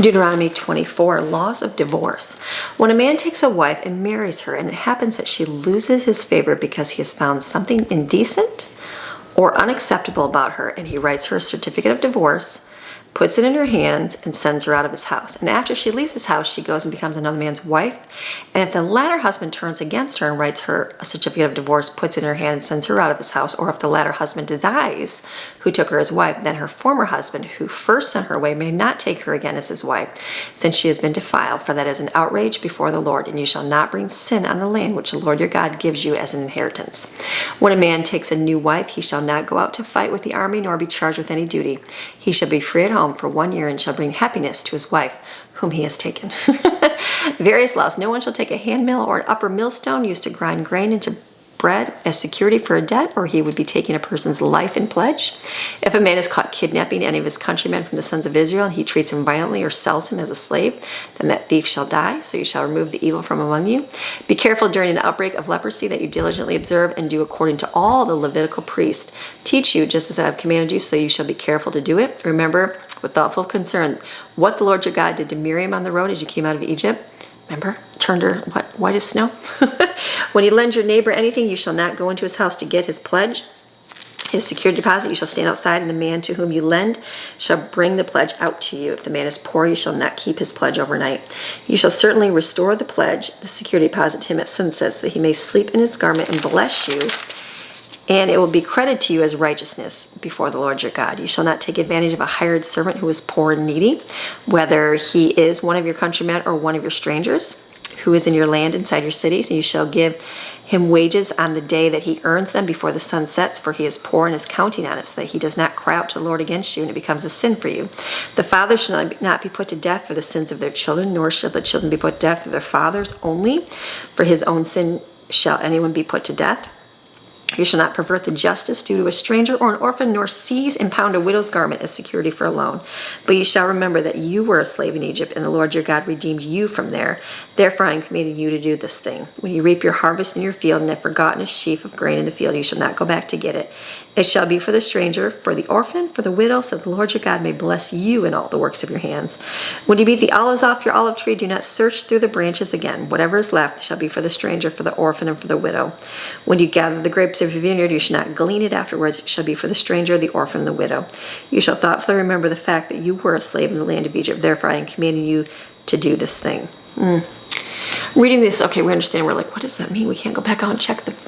Deuteronomy 24, laws of divorce. When a man takes a wife and marries her, and it happens that she loses his favor because he has found something indecent or unacceptable about her, and he writes her a certificate of divorce, puts it in her hand, and sends her out of his house. And after she leaves his house, she goes and becomes another man's wife. And if the latter husband turns against her and writes her a certificate of divorce, puts it in her hand, and sends her out of his house, or if the latter husband dies, who took her as wife, then her former husband, who first sent her away, may not take her again as his wife, since she has been defiled, for that is an outrage before the Lord. And you shall not bring sin on the land which the Lord your God gives you as an inheritance. When a man takes a new wife, he shall not go out to fight with the army, nor be charged with any duty. He shall be free at home for 1 year, and shall bring happiness to his wife whom he has taken. Various laws. No one shall take a hand mill or an upper millstone used to grind grain into bread as security for a debt, or he would be taking a person's life in pledge. If a man is caught kidnapping any of his countrymen from the sons of Israel, and he treats him violently or sells him as a slave, then that thief shall die, so you shall remove the evil from among you. Be careful during an outbreak of leprosy that you diligently observe and do according to all the Levitical priests teach you, just as I have commanded you, so you shall be careful to do it. Remember with thoughtful concern what the Lord your God did to Miriam on the road as you came out of Egypt. Remember, turned her white as snow. When you lend your neighbor anything, you shall not go into his house to get his pledge, his security deposit. You shall stand outside, and the man to whom you lend shall bring the pledge out to you. If the man is poor, you shall not keep his pledge overnight. You shall certainly restore the pledge, the security deposit, to him at sunset, so that he may sleep in his garment and bless you, and it will be credited to you as righteousness before the Lord your God. You shall not take advantage of a hired servant who is poor and needy, whether he is one of your countrymen or one of your strangers who is in your land inside your cities. And you shall give him wages on the day that he earns them before the sun sets, for he is poor and is counting on it, so that he does not cry out to the Lord against you, and it becomes a sin for you. The fathers shall not be put to death for the sins of their children, nor shall the children be put to death for their fathers. Only for his own sin shall anyone be put to death. You shall not pervert the justice due to a stranger or an orphan, nor seize and pound a widow's garment as security for a loan. But you shall remember that you were a slave in Egypt, and the Lord your God redeemed you from there. Therefore I am commanding you to do this thing. When you reap your harvest in your field, and have forgotten a sheaf of grain in the field, you shall not go back to get it. It shall be for the stranger, for the orphan, for the widow, so that the Lord your God may bless you in all the works of your hands. When you beat the olives off your olive tree, do not search through the branches again. Whatever is left shall be for the stranger, for the orphan, and for the widow. When you gather the grapes of your vineyard, you shall not glean it afterwards. It shall be for the stranger, the orphan, and the widow. You shall thoughtfully remember the fact that you were a slave in the land of Egypt. Therefore I am commanding you to do this thing. Reading this, okay, we understand. We're like, what does that mean? We can't go back out and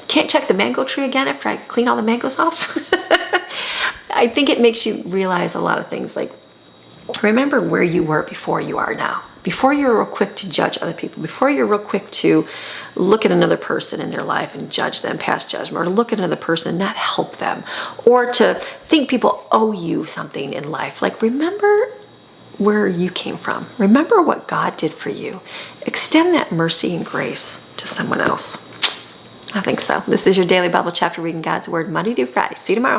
can't check the mango tree again after I clean all the mangoes off? I think it makes you realize a lot of things. Like, remember where you were before you are now. Before you're real quick to judge other people. Before you're real quick to look at another person in their life and judge them, pass judgment, or look at another person and not help them, or to think people owe you something in life. Like, remember where you came from. Remember what God did for you. Extend that mercy and grace to someone else. I think so. This is your daily Bible chapter reading God's Word Monday through Friday. See you tomorrow.